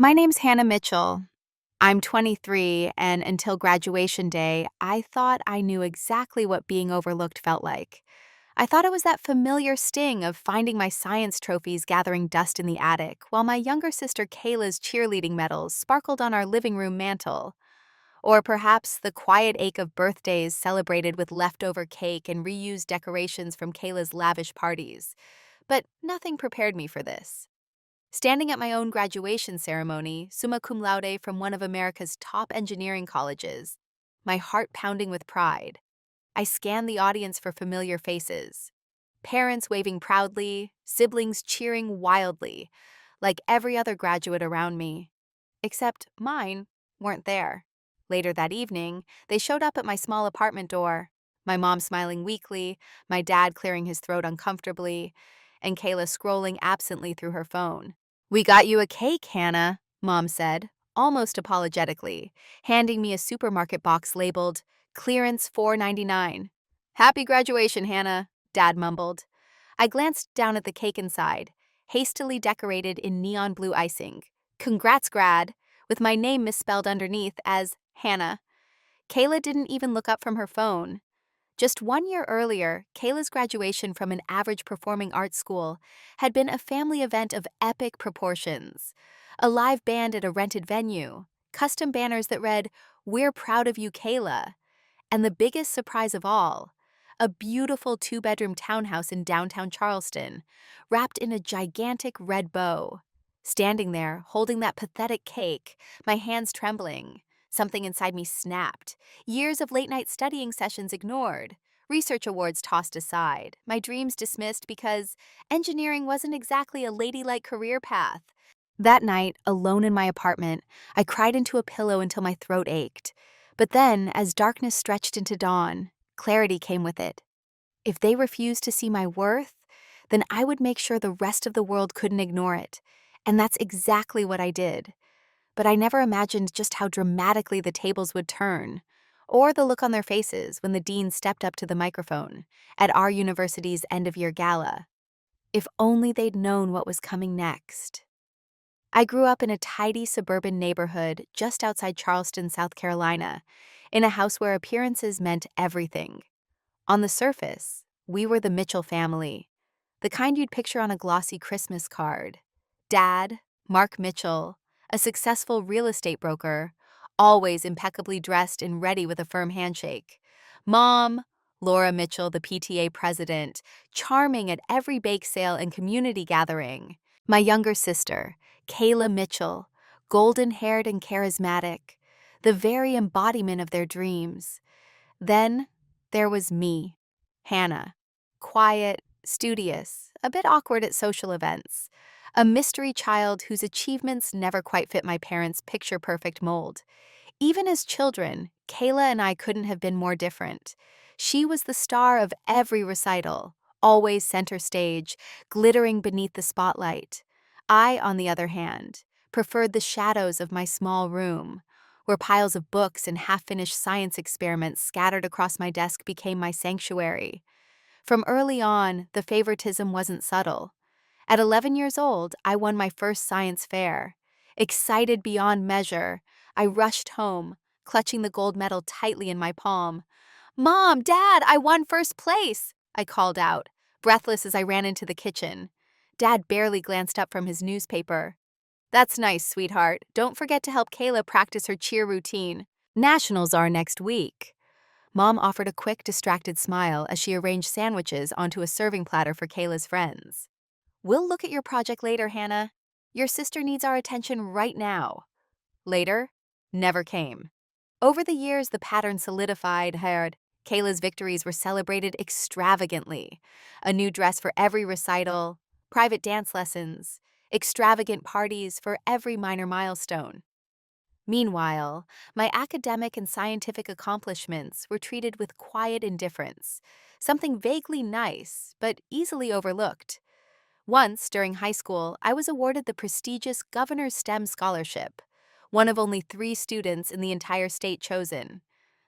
My name's Hannah Mitchell. I'm 23, and until graduation day, I thought I knew exactly what being overlooked felt like. I thought it was that familiar sting of finding my science trophies gathering dust in the attic, while my younger sister Kayla's cheerleading medals sparkled on our living room mantel. Or perhaps the quiet ache of birthdays celebrated with leftover cake and reused decorations from Kayla's lavish parties. But nothing prepared me for this. Standing at my own graduation ceremony, summa cum laude from one of America's top engineering colleges, my heart pounding with pride, I scanned the audience for familiar faces. Parents waving proudly, siblings cheering wildly, like every other graduate around me. Except mine weren't there. Later that evening, they showed up at my small apartment door, my mom smiling weakly, my dad clearing his throat uncomfortably, and Kayla scrolling absently through her phone. "We got you a cake, Hannah," Mom said, almost apologetically, handing me a supermarket box labeled Clearance $4.99. "Happy graduation, Hannah," Dad mumbled. I glanced down at the cake inside, hastily decorated in neon blue icing. "Congrats, grad," with my name misspelled underneath as Hannah. Kayla didn't even look up from her phone. Just 1 year earlier, Kayla's graduation from an average performing arts school had been a family event of epic proportions. A live band at a rented venue, custom banners that read, "We're proud of you, Kayla," and the biggest surprise of all, a beautiful 2-bedroom townhouse in downtown Charleston, wrapped in a gigantic red bow. Standing there, holding that pathetic cake, my hands trembling, something inside me snapped. Years of late-night studying sessions ignored, research awards tossed aside, my dreams dismissed because engineering wasn't exactly a ladylike career path. That night, alone in my apartment, I cried into a pillow until my throat ached. But then, as darkness stretched into dawn, clarity came with it. If they refused to see my worth, then I would make sure the rest of the world couldn't ignore it. And that's exactly what I did. But I never imagined just how dramatically the tables would turn, or the look on their faces when the dean stepped up to the microphone at our university's end-of-year gala. If only they'd known what was coming next. I grew up in a tidy suburban neighborhood just outside Charleston, South Carolina, in a house where appearances meant everything. On the surface, we were the Mitchell family, the kind you'd picture on a glossy Christmas card. Dad, Mark Mitchell, a successful real estate broker, always impeccably dressed and ready with a firm handshake. Mom, Laura Mitchell, the PTA president, charming at every bake sale and community gathering. My younger sister, Kayla Mitchell, golden-haired and charismatic, the very embodiment of their dreams. Then there was me, Hannah, quiet, studious, a bit awkward at social events, a mystery child whose achievements never quite fit my parents' picture-perfect mold. Even as children, Kayla and I couldn't have been more different. She was the star of every recital, always center stage, glittering beneath the spotlight. I, on the other hand, preferred the shadows of my small room, where piles of books and half-finished science experiments scattered across my desk became my sanctuary. From early on, the favoritism wasn't subtle. At 11 years old, I won my first science fair. Excited beyond measure, I rushed home, clutching the gold medal tightly in my palm. "Mom, Dad, I won first place!" I called out, breathless as I ran into the kitchen. Dad barely glanced up from his newspaper. "That's nice, sweetheart. Don't forget to help Kayla practice her cheer routine. Nationals are next week." Mom offered a quick, distracted smile as she arranged sandwiches onto a serving platter for Kayla's friends. "We'll look at your project later, Hannah. Your sister needs our attention right now." Later never came. Over the years, the pattern solidified. Kayla's victories were celebrated extravagantly. A new dress for every recital, private dance lessons, extravagant parties for every minor milestone. Meanwhile, my academic and scientific accomplishments were treated with quiet indifference, something vaguely nice but easily overlooked. Once, during high school, I was awarded the prestigious Governor's STEM Scholarship, one of only 3 students in the entire state chosen.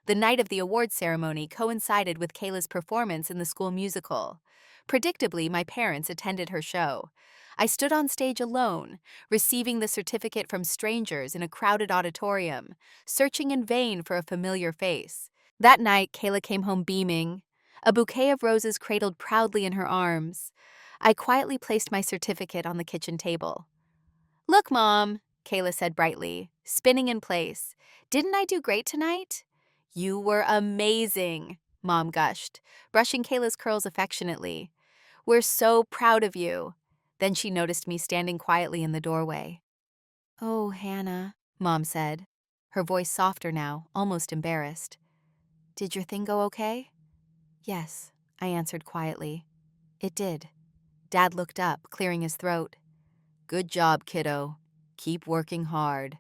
The night of the award ceremony coincided with Kayla's performance in the school musical. Predictably, my parents attended her show. I stood on stage alone, receiving the certificate from strangers in a crowded auditorium, searching in vain for a familiar face. That night, Kayla came home beaming, a bouquet of roses cradled proudly in her arms. I quietly placed my certificate on the kitchen table. "Look, Mom," Kayla said brightly, spinning in place. "Didn't I do great tonight?" "You were amazing," Mom gushed, brushing Kayla's curls affectionately. "We're so proud of you." Then she noticed me standing quietly in the doorway. "Oh, Hannah," Mom said, her voice softer now, almost embarrassed. "Did your thing go okay?" "Yes," I answered quietly. "It did." Dad looked up, clearing his throat. "Good job, kiddo. Keep working hard.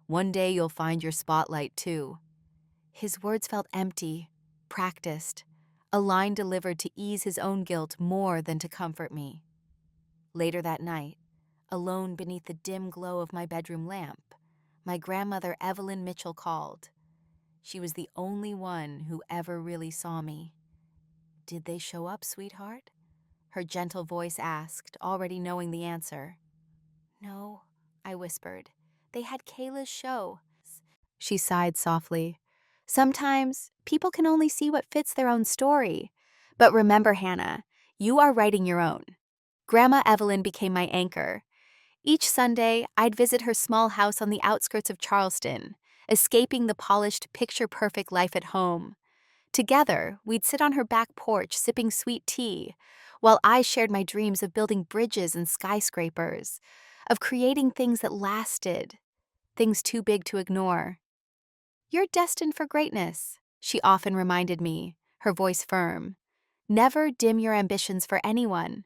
One day you'll find your spotlight, too." His words felt empty, practiced, a line delivered to ease his own guilt more than to comfort me. Later that night, alone beneath the dim glow of my bedroom lamp, my grandmother Evelyn Mitchell called. She was the only one who ever really saw me. "Did they show up, sweetheart?" Her gentle voice asked, already knowing the answer. "No," I whispered. "They had Kayla's show." She sighed softly. "Sometimes people can only see what fits their own story. But remember, Hannah, you are writing your own." Grandma Evelyn became my anchor. Each Sunday, I'd visit her small house on the outskirts of Charleston, escaping the polished, picture-perfect life at home. Together, we'd sit on her back porch sipping sweet tea, while I shared my dreams of building bridges and skyscrapers, of creating things that lasted, things too big to ignore. "You're destined for greatness," she often reminded me, her voice firm. "Never dim your ambitions for anyone."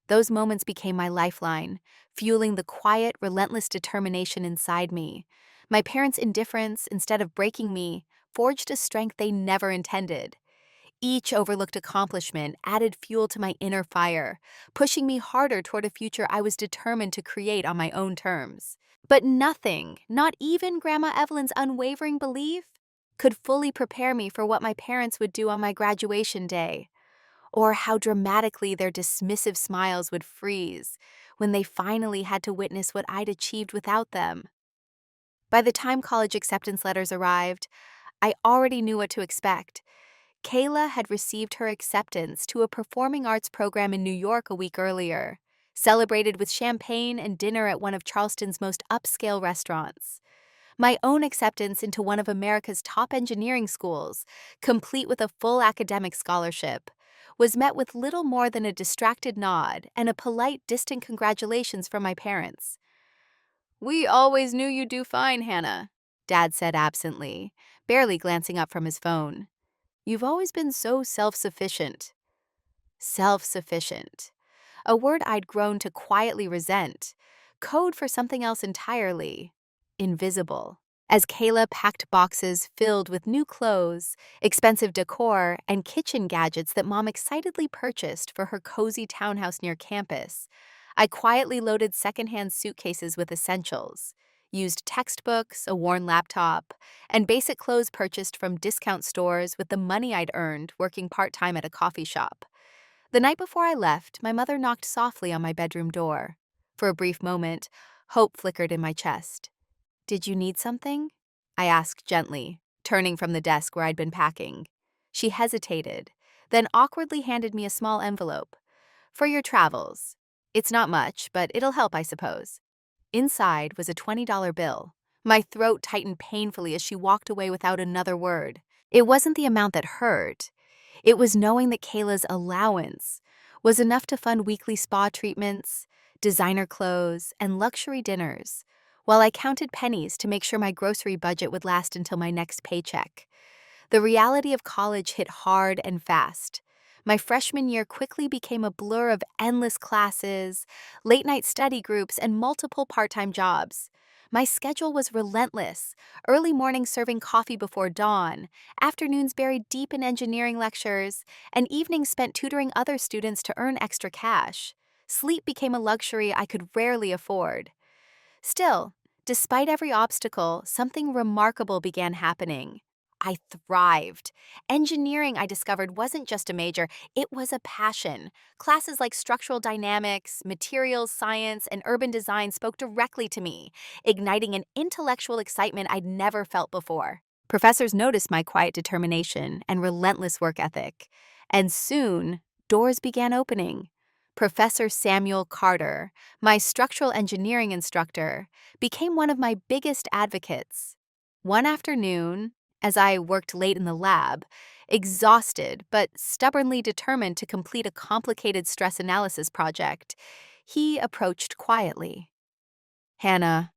Those moments became my lifeline, fueling the quiet, relentless determination inside me. My parents' indifference, instead of breaking me, forged a strength they never intended. Each overlooked accomplishment added fuel to my inner fire, pushing me harder toward a future I was determined to create on my own terms. But nothing, not even Grandma Evelyn's unwavering belief, could fully prepare me for what my parents would do on my graduation day, or how dramatically their dismissive smiles would freeze when they finally had to witness what I'd achieved without them. By the time college acceptance letters arrived, I already knew what to expect. Kayla had received her acceptance to a performing arts program in New York a week earlier, celebrated with champagne and dinner at one of Charleston's most upscale restaurants. My own acceptance into one of America's top engineering schools, complete with a full academic scholarship, was met with little more than a distracted nod and a polite, distant congratulations from my parents. "We always knew you'd do fine, Hannah," Dad said absently, barely glancing up from his phone. "You've always been so self-sufficient." Self-sufficient. A word I'd grown to quietly resent, code for something else entirely. Invisible. As Kayla packed boxes filled with new clothes, expensive decor, and kitchen gadgets that Mom excitedly purchased for her cozy townhouse near campus, I quietly loaded secondhand suitcases with essentials, used textbooks, a worn laptop, and basic clothes purchased from discount stores with the money I'd earned working part-time at a coffee shop. The night before I left, my mother knocked softly on my bedroom door. For a brief moment, hope flickered in my chest. "Did you need something?" I asked gently, turning from the desk where I'd been packing. She hesitated, then awkwardly handed me a small envelope. "For your travels. It's not much, but it'll help, I suppose." Inside was a $20 bill. My throat tightened painfully as she walked away without another word. It wasn't the amount that hurt. It was knowing that Kayla's allowance was enough to fund weekly spa treatments, designer clothes, and luxury dinners, while I counted pennies to make sure my grocery budget would last until my next paycheck. The reality of college hit hard and fast. My freshman year quickly became a blur of endless classes, late-night study groups, and multiple part-time jobs. My schedule was relentless: early mornings serving coffee before dawn, afternoons buried deep in engineering lectures, and evenings spent tutoring other students to earn extra cash. Sleep became a luxury I could rarely afford. Still, despite every obstacle, something remarkable began happening. I thrived. Engineering, I discovered, wasn't just a major, it was a passion. Classes like structural dynamics, materials science, and urban design spoke directly to me, igniting an intellectual excitement I'd never felt before. Professors noticed my quiet determination and relentless work ethic, and soon, doors began opening. Professor Samuel Carter, my structural engineering instructor, became one of my biggest advocates. One afternoon, as I worked late in the lab, exhausted but stubbornly determined to complete a complicated stress analysis project, he approached quietly. "Hannah,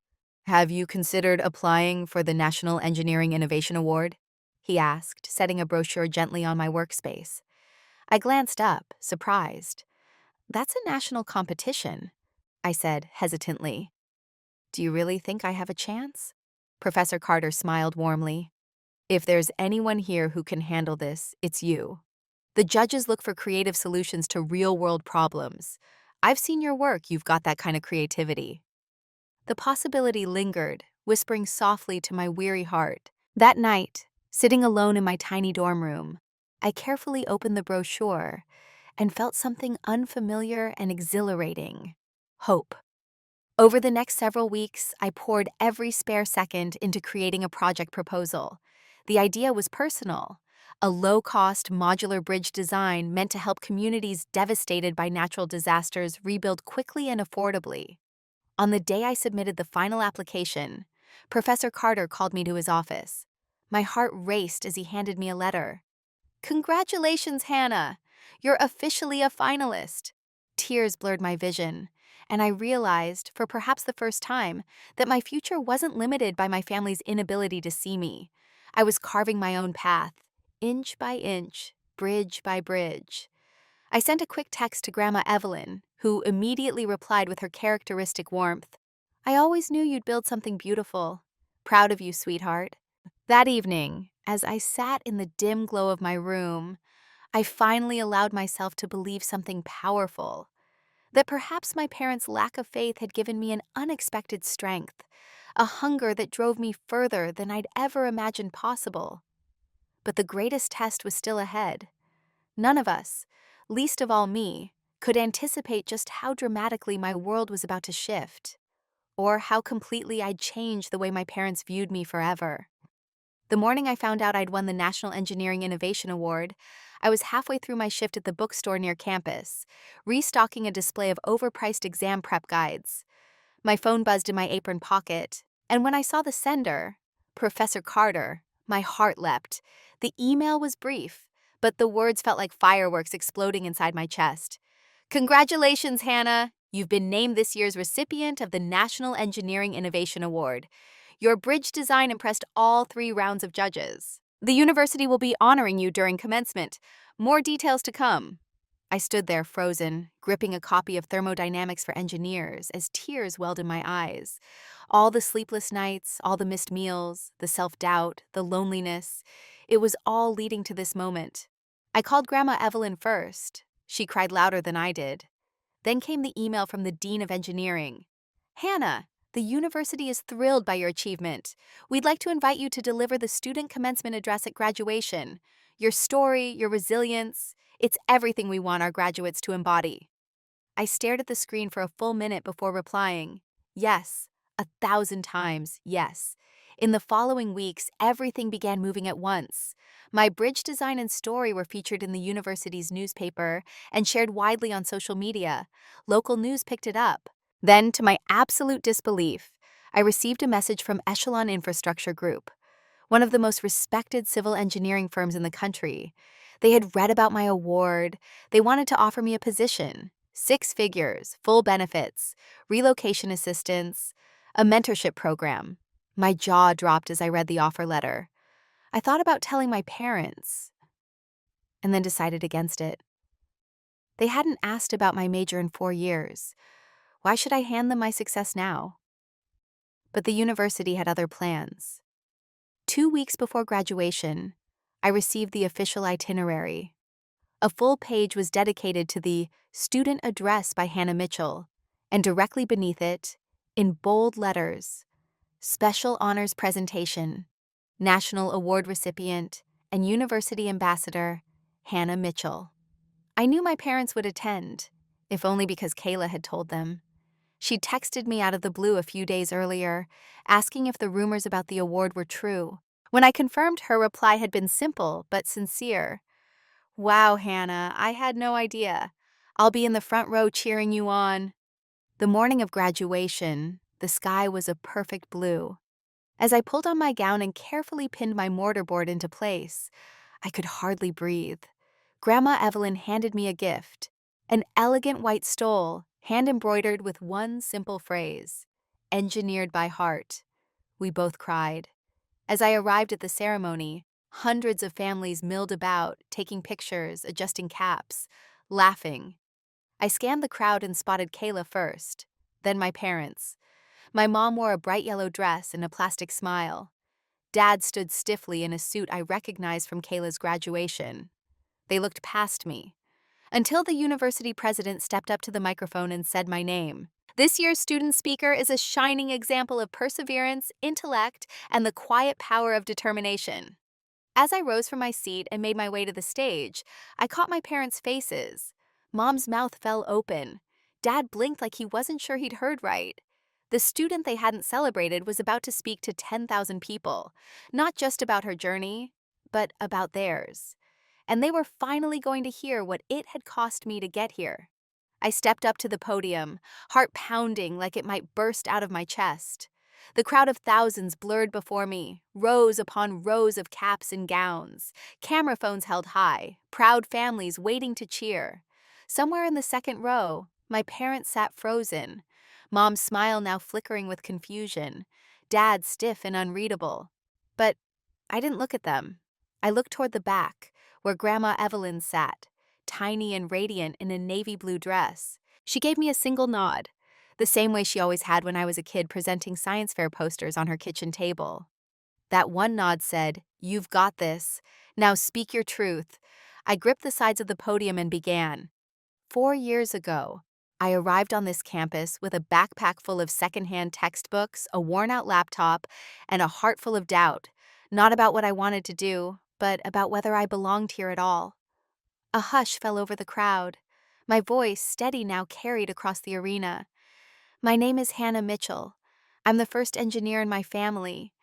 have you considered applying for the National Engineering Innovation Award?" he asked, setting a brochure gently on my workspace. I glanced up, surprised. "That's a national competition," I said hesitantly. "Do you really think I have a chance?" Professor Carter smiled warmly. "If there's anyone here who can handle this, it's you. The judges look for creative solutions to real-world problems. I've seen your work, you've got that kind of creativity." The possibility lingered, whispering softly to my weary heart. That night, sitting alone in my tiny dorm room, I carefully opened the brochure and felt something unfamiliar and exhilarating: hope. Over the next several weeks, I poured every spare second into creating a project proposal. The idea was personal: a low-cost modular bridge design meant to help communities devastated by natural disasters rebuild quickly and affordably. On the day I submitted the final application, Professor Carter called me to his office. My heart raced as he handed me a letter. "Congratulations, Hannah! You're officially a finalist." Tears blurred my vision, and I realized, for perhaps the first time, that my future wasn't limited by my family's inability to see me. I was carving my own path, inch by inch, bridge by bridge. I sent a quick text to Grandma Evelyn, who immediately replied with her characteristic warmth. "I always knew you'd build something beautiful. Proud of you, sweetheart." That evening, as I sat in the dim glow of my room, I finally allowed myself to believe something powerful: that perhaps my parents' lack of faith had given me an unexpected strength, a hunger that drove me further than I'd ever imagined possible. But the greatest test was still ahead. None of us, least of all me, could anticipate just how dramatically my world was about to shift, or how completely I'd change the way my parents viewed me forever. The morning I found out I'd won the National Engineering Innovation Award, I was halfway through my shift at the bookstore near campus, restocking a display of overpriced exam prep guides. My phone buzzed in my apron pocket, and when I saw the sender, Professor Carter, my heart leapt. The email was brief, but the words felt like fireworks exploding inside my chest. "Congratulations, Hannah! You've been named this year's recipient of the National Engineering Innovation Award. Your bridge design impressed all 3 rounds of judges. The university will be honoring you during commencement. More details to come." I stood there frozen, gripping a copy of Thermodynamics for Engineers as tears welled in my eyes. All the sleepless nights, all the missed meals, the self-doubt, the loneliness, it was all leading to this moment. I called Grandma Evelyn first. She cried louder than I did. Then came the email from the Dean of Engineering. "Hannah, the university is thrilled by your achievement. We'd like to invite you to deliver the student commencement address at graduation. Your story, your resilience, it's everything we want our graduates to embody." I stared at the screen for a full minute before replying. Yes, 1,000 times yes. In the following weeks, everything began moving at once. My bridge design and story were featured in the university's newspaper and shared widely on social media. Local news picked it up. Then, to my absolute disbelief, I received a message from Echelon Infrastructure Group, one of the most respected civil engineering firms in the country. They had read about my award. They wanted to offer me a position, 6 figures, full benefits, relocation assistance, a mentorship program. My jaw dropped as I read the offer letter. I thought about telling my parents, and then decided against it. They hadn't asked about my major in 4 years. Why should I hand them my success now? But the university had other plans. 2 weeks before graduation, I received the official itinerary. A full page was dedicated to the student address by Hannah Mitchell, and directly beneath it, in bold letters, "Special Honors Presentation." National Award recipient and University Ambassador Hannah Mitchell. I knew my parents would attend, if only because Kayla had told them. She texted me out of the blue a few days earlier, asking if the rumors about the award were true. When I confirmed, her reply had been simple but sincere. "Wow, Hannah, I had no idea. I'll be in the front row cheering you on." The morning of graduation, the sky was a perfect blue. As I pulled on my gown and carefully pinned my mortarboard into place, I could hardly breathe. Grandma Evelyn handed me a gift, an elegant white stole, hand-embroidered with one simple phrase, "Engineered by heart." We both cried. As I arrived at the ceremony, hundreds of families milled about, taking pictures, adjusting caps, laughing. I scanned the crowd and spotted Kayla first, then my parents. My mom wore a bright yellow dress and a plastic smile. Dad stood stiffly in a suit I recognized from Kayla's graduation. They looked past me, until the university president stepped up to the microphone and said my name. "This year's student speaker is a shining example of perseverance, intellect, and the quiet power of determination." As I rose from my seat and made my way to the stage, I caught my parents' faces. Mom's mouth fell open. Dad blinked like he wasn't sure he'd heard right. The student they hadn't celebrated was about to speak to 10,000 people, not just about her journey, but about theirs. And they were finally going to hear what it had cost me to get here. I stepped up to the podium, heart pounding like it might burst out of my chest. The crowd of thousands blurred before me, rows upon rows of caps and gowns, camera phones held high, proud families waiting to cheer. Somewhere in the second row, my parents sat frozen, Mom's smile now flickering with confusion, Dad stiff and unreadable. But I didn't look at them. I looked toward the back, where Grandma Evelyn sat, tiny and radiant in a navy blue dress. She gave me a single nod, the same way she always had when I was a kid presenting science fair posters on her kitchen table. That one nod said, "You've got this. Now speak your truth." I gripped the sides of the podium and began. 4 years ago, I arrived on this campus with a backpack full of secondhand textbooks, a worn-out laptop, and a heart full of doubt, not about what I wanted to do, but about whether I belonged here at all. A hush fell over the crowd. My voice, steady now, carried across the arena. "My name is Hannah Mitchell. I'm the first engineer in my family.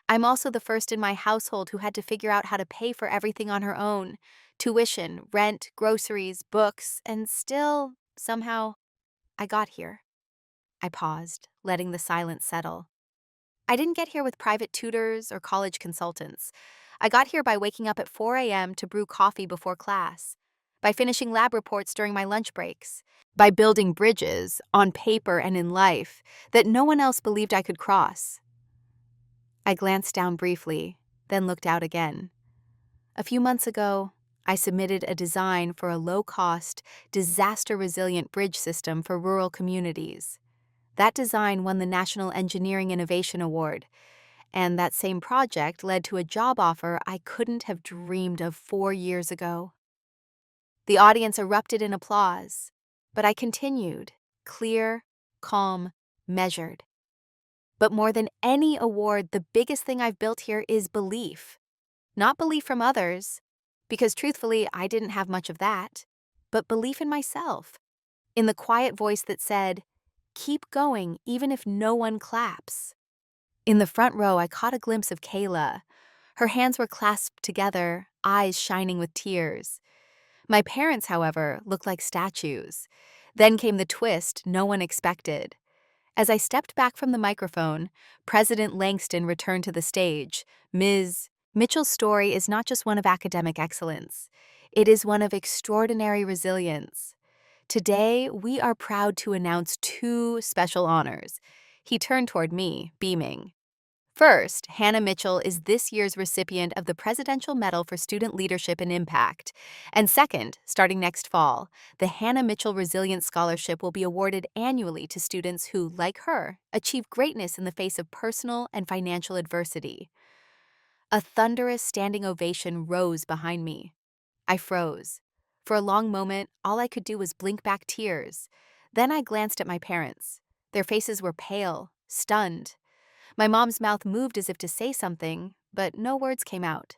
I'm also the first in my household who had to figure out how to pay for everything on her own. Tuition, rent, groceries, books, and still, somehow, I got here." I paused, letting the silence settle. I didn't get here with private tutors or college consultants. I got here by waking up at 4 a.m. to brew coffee before class, by finishing lab reports during my lunch breaks, by building bridges, on paper and in life, that no one else believed I could cross. I glanced down briefly, then looked out again. A few months ago, I submitted a design for a low-cost, disaster-resilient bridge system for rural communities. That design won the National Engineering Innovation Award, and that same project led to a job offer I couldn't have dreamed of 4 years ago. The audience erupted in applause, but I continued, clear, calm, measured. But more than any award, the biggest thing I've built here is belief. Not belief from others, because truthfully, I didn't have much of that, but belief in myself, in the quiet voice that said, "Keep going even if no one claps." In the front row, I caught a glimpse of Kayla. Her hands were clasped together, eyes shining with tears. My parents, however, looked like statues. Then came the twist no one expected. As I stepped back from the microphone, President Langston returned to the stage. "Ms. Mitchell's story is not just one of academic excellence. It is one of extraordinary resilience. Today, we are proud to announce two special honors." He turned toward me, beaming. "First, Hannah Mitchell is this year's recipient of the Presidential Medal for Student Leadership and Impact. And second, starting next fall, the Hannah Mitchell Resilience Scholarship will be awarded annually to students who, like her, achieve greatness in the face of personal and financial adversity." A thunderous standing ovation rose behind me. I froze. For a long moment, all I could do was blink back tears. Then I glanced at my parents. Their faces were pale, stunned. My mom's mouth moved as if to say something, but no words came out.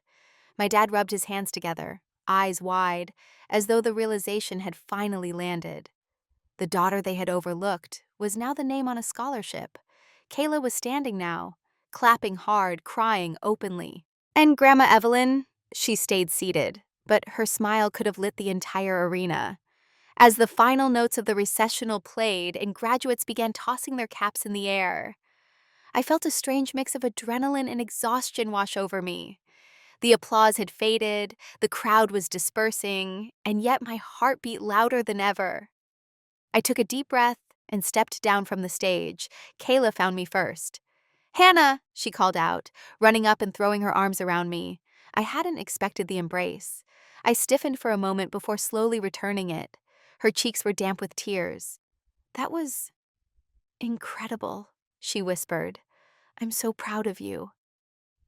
My dad rubbed his hands together, eyes wide, as though the realization had finally landed. The daughter they had overlooked was now the name on a scholarship. Kayla was standing now, clapping hard, crying openly. And Grandma Evelyn? She stayed seated, but her smile could have lit the entire arena. As the final notes of the recessional played and graduates began tossing their caps in the air, I felt a strange mix of adrenaline and exhaustion wash over me. The applause had faded, the crowd was dispersing, and yet my heart beat louder than ever. I took a deep breath and stepped down from the stage. Kayla found me first. "Hannah!" she called out, running up and throwing her arms around me. I hadn't expected the embrace. I stiffened for a moment before slowly returning it. Her cheeks were damp with tears. "That was incredible," she whispered. "I'm so proud of you.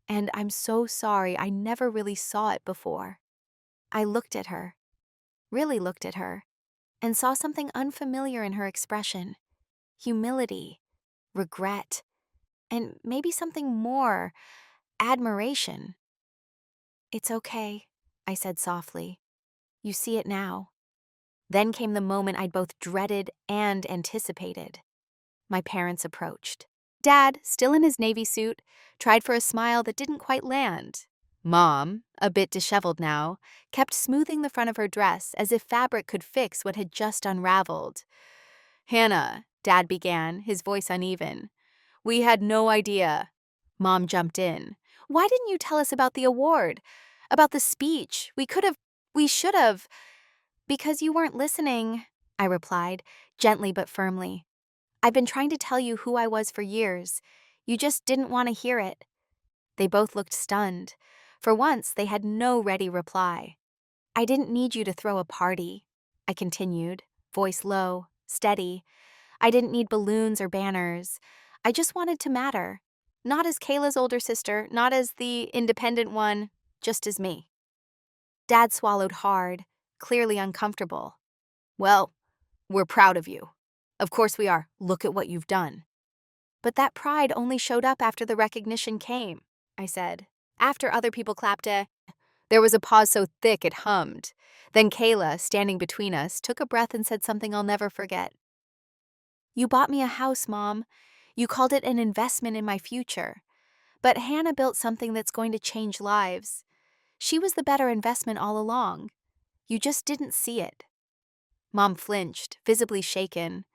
And I'm so sorry I never really saw it before." I looked at her, really looked at her, and saw something unfamiliar in her expression. Humility, regret, and maybe something more, admiration. "It's okay," I said softly. "You see it now." Then came the moment I'd both dreaded and anticipated. My parents approached. Dad, still in his Navy suit, tried for a smile that didn't quite land. Mom, a bit disheveled now, kept smoothing the front of her dress as if fabric could fix what had just unraveled. "Hannah," Dad began, his voice uneven. "We had no idea." Mom jumped in. "Why didn't you tell us about the award? About the speech? We should have." "Because you weren't listening," I replied, gently but firmly. "I've been trying to tell you who I was for years. You just didn't want to hear it." They both looked stunned. For once, they had no ready reply. "I didn't need you to throw a party," I continued, voice low, steady. "I didn't need balloons or banners. I just wanted to matter. Not as Kayla's older sister, not as the independent one, just as me." Dad swallowed hard, clearly uncomfortable. "Well, we're proud of you. Of course we are. Look at what you've done." "But that pride only showed up after the recognition came," I said. "After other people clapped a..." There was a pause so thick it hummed. Then Kayla, standing between us, took a breath and said something I'll never forget. "You bought me a house, Mom. You called it an investment in my future. But Hannah built something that's going to change lives. She was the better investment all along. You just didn't see it." Mom flinched, visibly shaken.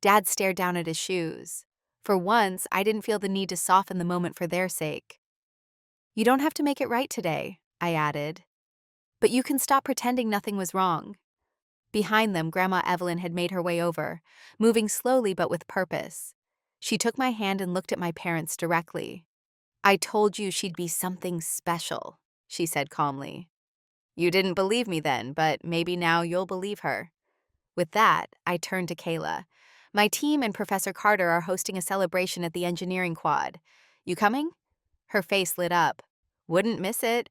Dad stared down at his shoes. For once, I didn't feel the need to soften the moment for their sake. "You don't have to make it right today," I added. "But you can stop pretending nothing was wrong." Behind them, Grandma Evelyn had made her way over, moving slowly but with purpose. She took my hand and looked at my parents directly. "I told you she'd be something special," she said calmly. "You didn't believe me then, but maybe now you'll believe her." With that, I turned to Kayla. "My team and Professor Carter are hosting a celebration at the engineering quad. You coming?" Her face lit up. "Wouldn't miss it."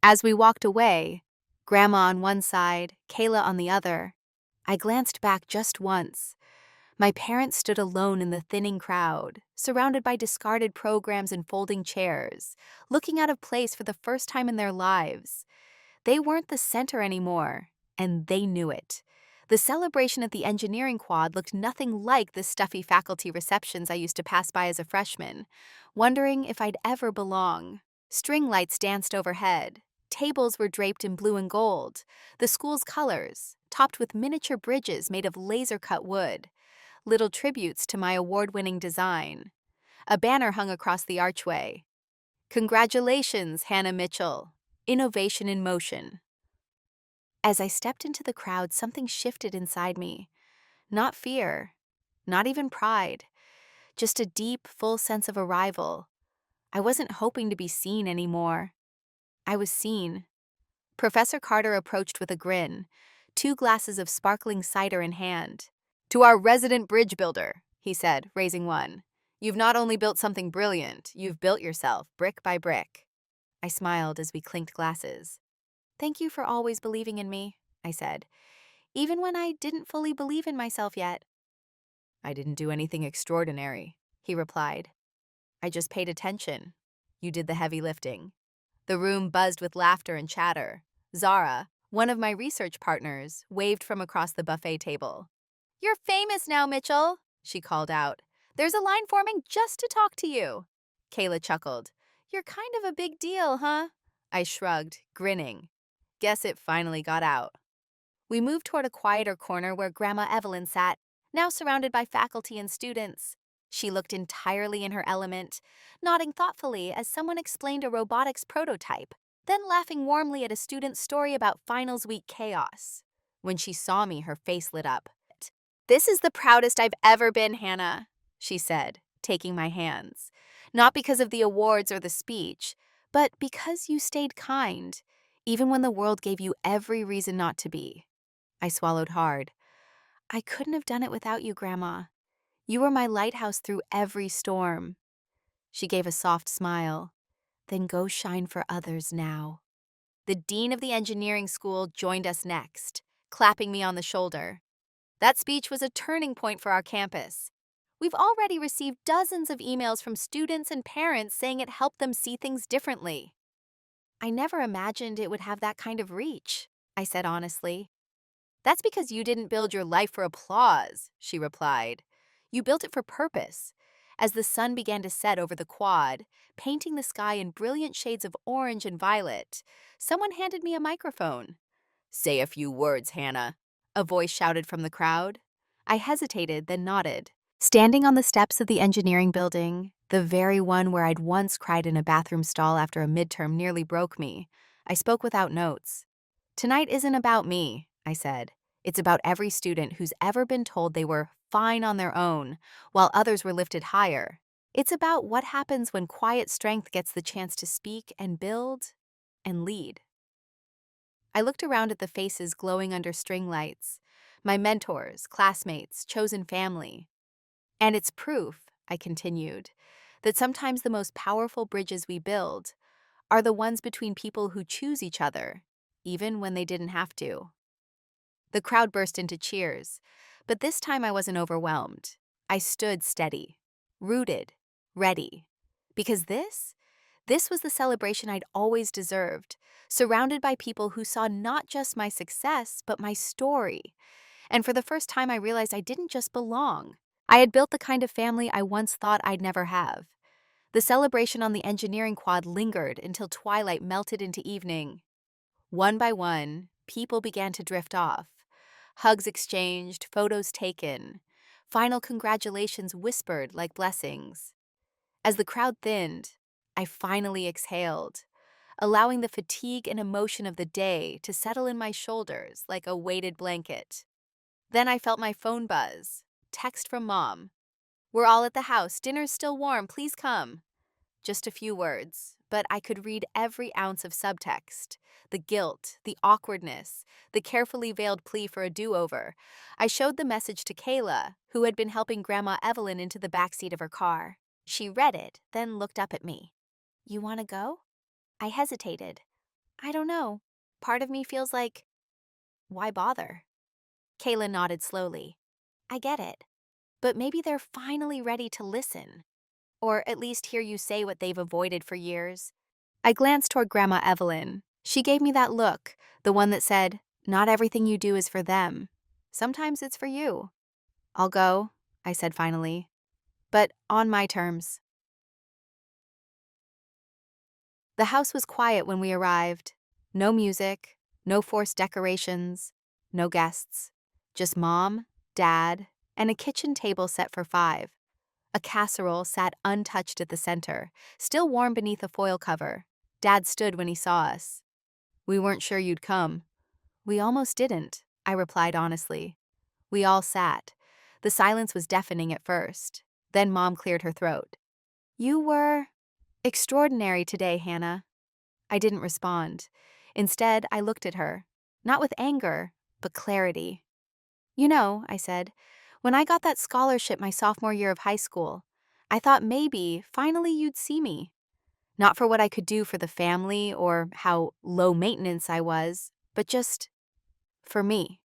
As we walked away, Grandma on one side, Kayla on the other, I glanced back just once. My parents stood alone in the thinning crowd, surrounded by discarded programs and folding chairs, looking out of place for the first time in their lives. They weren't the center anymore, and they knew it. The celebration at the engineering quad looked nothing like the stuffy faculty receptions I used to pass by as a freshman, wondering if I'd ever belong. String lights danced overhead. Tables were draped in blue and gold, the school's colors, topped with miniature bridges made of laser-cut wood, little tributes to my award-winning design. A banner hung across the archway. "Congratulations, Hannah Mitchell. Innovation in motion." As I stepped into the crowd, something shifted inside me. Not fear, not even pride, just a deep, full sense of arrival. I wasn't hoping to be seen anymore. I was seen. Professor Carter approached with a grin, 2 glasses of sparkling cider in hand. "To our resident bridge builder," he said, raising one. "You've not only built something brilliant, you've built yourself, brick by brick." I smiled as we clinked glasses. "Thank you for always believing in me," I said, "even when I didn't fully believe in myself yet." "I didn't do anything extraordinary," he replied. I just paid attention. You did the heavy lifting. The room buzzed with laughter and chatter. Zara, one of my research partners, waved from across the buffet table. You're famous now, Mitchell, she called out. There's a line forming just to talk to you. Kayla chuckled. You're kind of a big deal, huh? I shrugged, grinning. Guess it finally got out. We moved toward a quieter corner where Grandma Evelyn sat, now surrounded by faculty and students. She looked entirely in her element, nodding thoughtfully as someone explained a robotics prototype, then laughing warmly at a student's story about finals week chaos. When she saw me, her face lit up. This is the proudest I've ever been, Hannah, she said, taking my hands. Not because of the awards or the speech, but because you stayed kind, even when the world gave you every reason not to be. I swallowed hard. I couldn't have done it without you, Grandma. You were my lighthouse through every storm. She gave a soft smile. Then go shine for others now. The dean of the engineering school joined us next, clapping me on the shoulder. That speech was a turning point for our campus. We've already received dozens of emails from students and parents saying it helped them see things differently. I never imagined it would have that kind of reach, I said honestly. That's because you didn't build your life for applause, she replied. You built it for purpose. As the sun began to set over the quad, painting the sky in brilliant shades of orange and violet, someone handed me a microphone. Say a few words, Hannah, a voice shouted from the crowd. I hesitated, then nodded. Standing on the steps of the engineering building, the very one where I'd once cried in a bathroom stall after a midterm nearly broke me, I spoke without notes. Tonight isn't about me, I said. It's about every student who's ever been told they were fine on their own, while others were lifted higher. It's about what happens when quiet strength gets the chance to speak and build and lead. I looked around at the faces glowing under string lights, my mentors, classmates, chosen family. And it's proof, I continued, that sometimes the most powerful bridges we build are the ones between people who choose each other, even when they didn't have to. The crowd burst into cheers, but this time I wasn't overwhelmed. I stood steady, rooted, ready. Because this was the celebration I'd always deserved, surrounded by people who saw not just my success, but my story. And for the first time, I realized I didn't just belong. I had built the kind of family I once thought I'd never have. The celebration on the engineering quad lingered until twilight melted into evening. One by one, people began to drift off. Hugs exchanged, photos taken. Final congratulations whispered like blessings. As the crowd thinned, I finally exhaled, allowing the fatigue and emotion of the day to settle in my shoulders like a weighted blanket. Then I felt my phone buzz. Text from Mom. We're all at the house. Dinner's still warm. Please come. Just a few words, but I could read every ounce of subtext. The guilt, the awkwardness, the carefully veiled plea for a do-over. I showed the message to Kayla, who had been helping Grandma Evelyn into the backseat of her car. She read it, then looked up at me. You want to go? I hesitated. I don't know. Part of me feels like, why bother? Kayla nodded slowly. I get it. But maybe they're finally ready to listen. Or at least hear you say what they've avoided for years. I glanced toward Grandma Evelyn. She gave me that look, the one that said, not everything you do is for them. Sometimes it's for you. I'll go, I said finally. But on my terms. The house was quiet when we arrived. No music, no forced decorations, no guests. Just Mom, Dad, and a kitchen table set for 5. A casserole sat untouched at the center, still warm beneath a foil cover. Dad stood when he saw us. We weren't sure you'd come. We almost didn't, I replied honestly. We all sat. The silence was deafening at first. Then Mom cleared her throat. You were extraordinary today, Hannah. I didn't respond. Instead, I looked at her, not with anger, but clarity. You know, I said, when I got that scholarship my sophomore year of high school, I thought maybe, finally you'd see me. Not for what I could do for the family or how low maintenance I was, but just for me.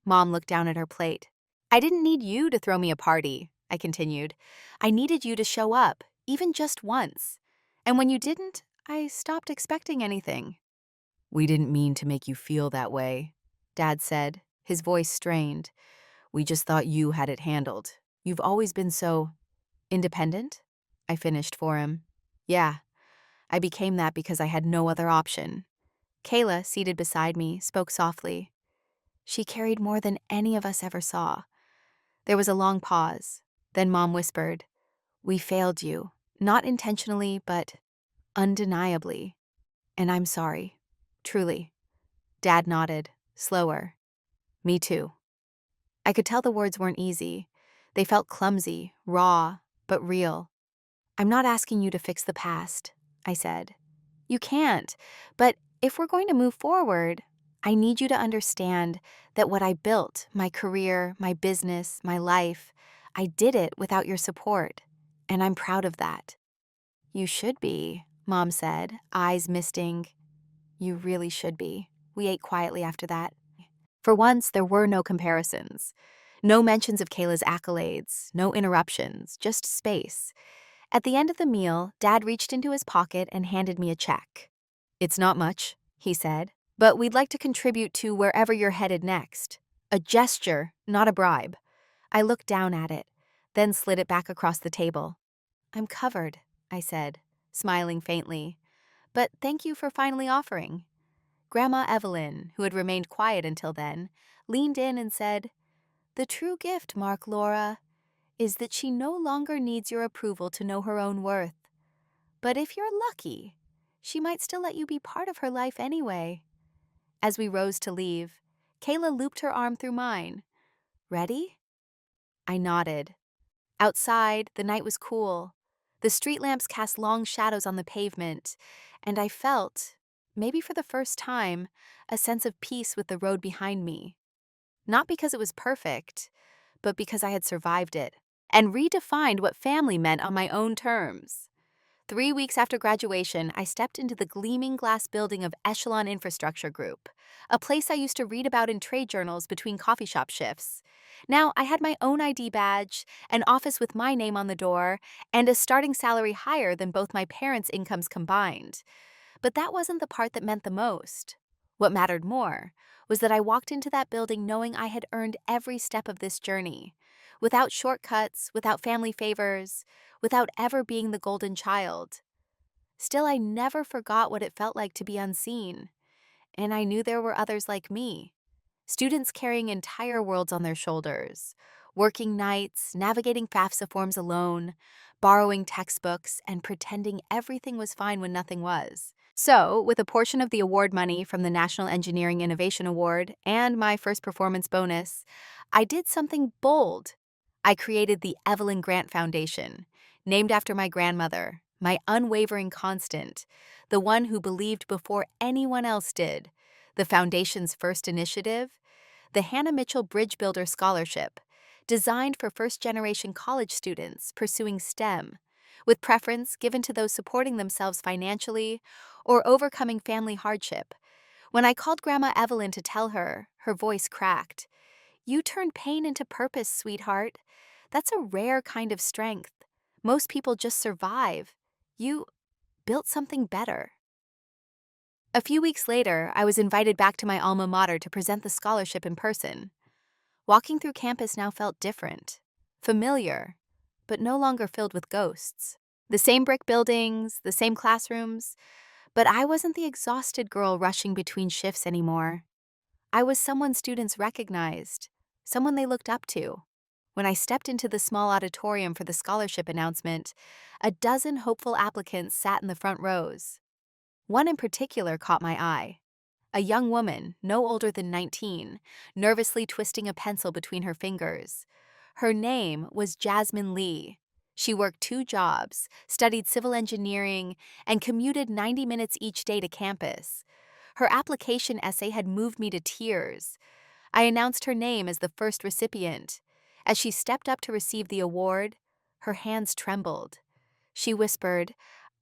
Mom looked down at her plate. I didn't need you to throw me a party, I continued. I needed you to show up, even just once. And when you didn't, I stopped expecting anything. We didn't mean to make you feel that way, Dad said, his voice strained. We just thought you had it handled. You've always been so independent? I finished for him. Yeah, I became that because I had no other option. Kayla, seated beside me, spoke softly. She carried more than any of us ever saw. There was a long pause. Then Mom whispered, We failed you. Not intentionally, but undeniably. And I'm sorry. Truly. Dad nodded, slower. Me too. I could tell the words weren't easy. They felt clumsy, raw, but real. I'm not asking you to fix the past, I said. You can't, but if we're going to move forward, I need you to understand that what I built, my career, my business, my life, I did it without your support, and I'm proud of that. You should be, Mom said, eyes misting. You really should be. We ate quietly after that. For once, there were no comparisons. No mentions of Kayla's accolades, no interruptions, just space. At the end of the meal, Dad reached into his pocket and handed me a check. It's not much, he said, but we'd like to contribute to wherever you're headed next. A gesture, not a bribe. I looked down at it, then slid it back across the table. I'm covered, I said, smiling faintly. But thank you for finally offering. Grandma Evelyn, who had remained quiet until then, leaned in and said, The true gift, Mark Laura, is that she no longer needs your approval to know her own worth. But if you're lucky, she might still let you be part of her life anyway. As we rose to leave, Kayla looped her arm through mine. Ready? I nodded. Outside, the night was cool. The street lamps cast long shadows on the pavement, and I felt, maybe for the first time, a sense of peace with the road behind me. Not because it was perfect, but because I had survived it and redefined what family meant on my own terms. 3 weeks after graduation, I stepped into the gleaming glass building of Echelon Infrastructure Group, a place I used to read about in trade journals between coffee shop shifts. Now, I had my own ID badge, an office with my name on the door, and a starting salary higher than both my parents' incomes combined. But that wasn't the part that meant the most. What mattered more was that I walked into that building knowing I had earned every step of this journey, without shortcuts, without family favors, without ever being the golden child. Still, I never forgot what it felt like to be unseen, and I knew there were others like me, students carrying entire worlds on their shoulders, working nights, navigating FAFSA forms alone, borrowing textbooks, and pretending everything was fine when nothing was. So, with a portion of the award money from the National Engineering Innovation Award and my first performance bonus, I did something bold. I created the Evelyn Grant Foundation, named after my grandmother, my unwavering constant, the one who believed before anyone else did. The foundation's first initiative, the Hannah Mitchell Bridge Builder Scholarship, designed for first-generation college students pursuing STEM, with preference given to those supporting themselves financially or overcoming family hardship. When I called Grandma Evelyn to tell her, her voice cracked. You turned pain into purpose, sweetheart. That's a rare kind of strength. Most people just survive. You built something better. A few weeks later, I was invited back to my alma mater to present the scholarship in person. Walking through campus now felt different, familiar, but no longer filled with ghosts. The same brick buildings, the same classrooms, but I wasn't the exhausted girl rushing between shifts anymore. I was someone students recognized, someone they looked up to. When I stepped into the small auditorium for the scholarship announcement, a dozen hopeful applicants sat in the front rows. One in particular caught my eye. A young woman, no older than 19, nervously twisting a pencil between her fingers. Her name was Jasmine Lee. She worked 2 jobs, studied civil engineering, and commuted 90 minutes each day to campus. Her application essay had moved me to tears. I announced her name as the first recipient. As she stepped up to receive the award, her hands trembled. She whispered,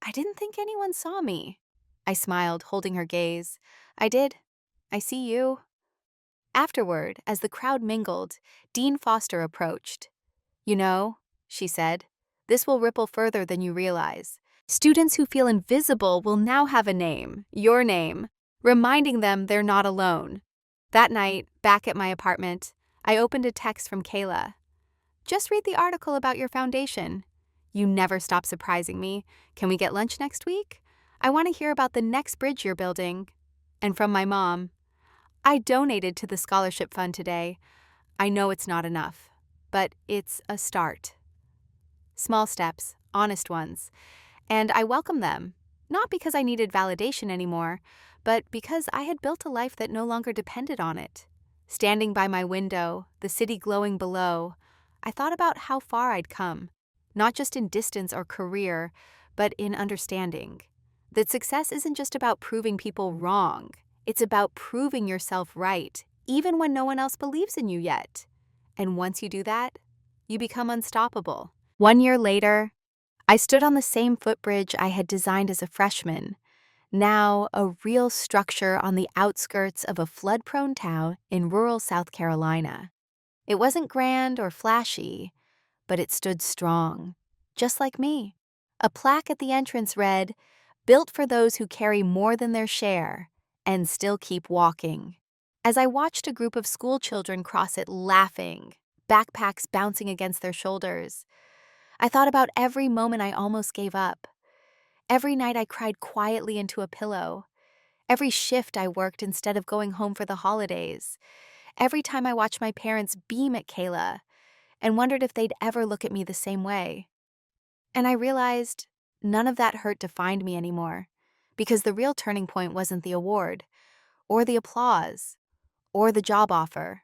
I didn't think anyone saw me. I smiled, holding her gaze. I did. I see you. Afterward, as the crowd mingled, Dean Foster approached. You know, she said, This will ripple further than you realize. Students who feel invisible will now have a name, your name, reminding them they're not alone. That night, back at my apartment, I opened a text from Kayla. Just read the article about your foundation. You never stop surprising me. Can we get lunch next week? I want to hear about the next bridge you're building. And from my mom, I donated to the scholarship fund today. I know it's not enough, but it's a start. Small steps, honest ones. And I welcome them, not because I needed validation anymore, but because I had built a life that no longer depended on it. Standing by my window, the city glowing below, I thought about how far I'd come, not just in distance or career, but in understanding. That success isn't just about proving people wrong, it's about proving yourself right, even when no one else believes in you yet. And once you do that, you become unstoppable. 1 year later, I stood on the same footbridge I had designed as a freshman, now a real structure on the outskirts of a flood-prone town in rural South Carolina. It wasn't grand or flashy, but it stood strong, just like me. A plaque at the entrance read, "Built for those who carry more than their share and still keep walking." As I watched a group of school children cross it laughing, backpacks bouncing against their shoulders, I thought about every moment I almost gave up. Every night I cried quietly into a pillow. Every shift I worked instead of going home for the holidays. Every time I watched my parents beam at Kayla and wondered if they'd ever look at me the same way. And I realized none of that hurt defined me anymore, because the real turning point wasn't the award, or the applause, or the job offer.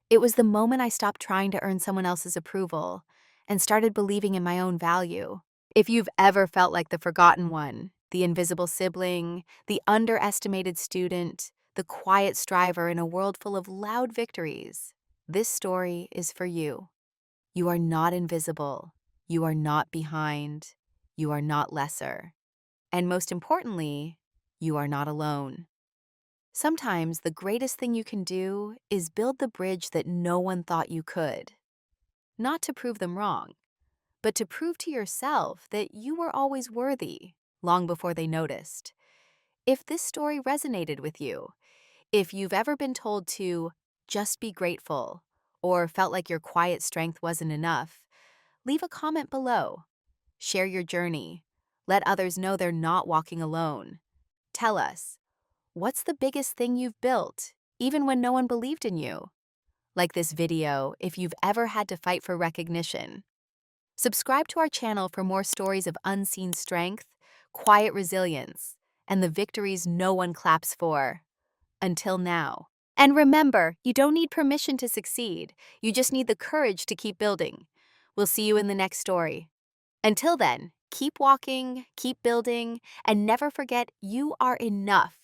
It was the moment I stopped trying to earn someone else's approval and started believing in my own value. If you've ever felt like the forgotten one, the invisible sibling, the underestimated student, the quiet striver in a world full of loud victories, this story is for you. You are not invisible. You are not behind. You are not lesser. And most importantly, you are not alone. Sometimes the greatest thing you can do is build the bridge that no one thought you could. Not to prove them wrong, but to prove to yourself that you were always worthy, long before they noticed. If this story resonated with you, if you've ever been told to just be grateful, or felt like your quiet strength wasn't enough, leave a comment below. Share your journey. Let others know they're not walking alone. Tell us, what's the biggest thing you've built, even when no one believed in you? Like this video if you've ever had to fight for recognition. Subscribe to our channel for more stories of unseen strength, quiet resilience, and the victories no one claps for. Until now. And remember, you don't need permission to succeed. You just need the courage to keep building. We'll see you in the next story. Until then, keep walking, keep building, and never forget you are enough.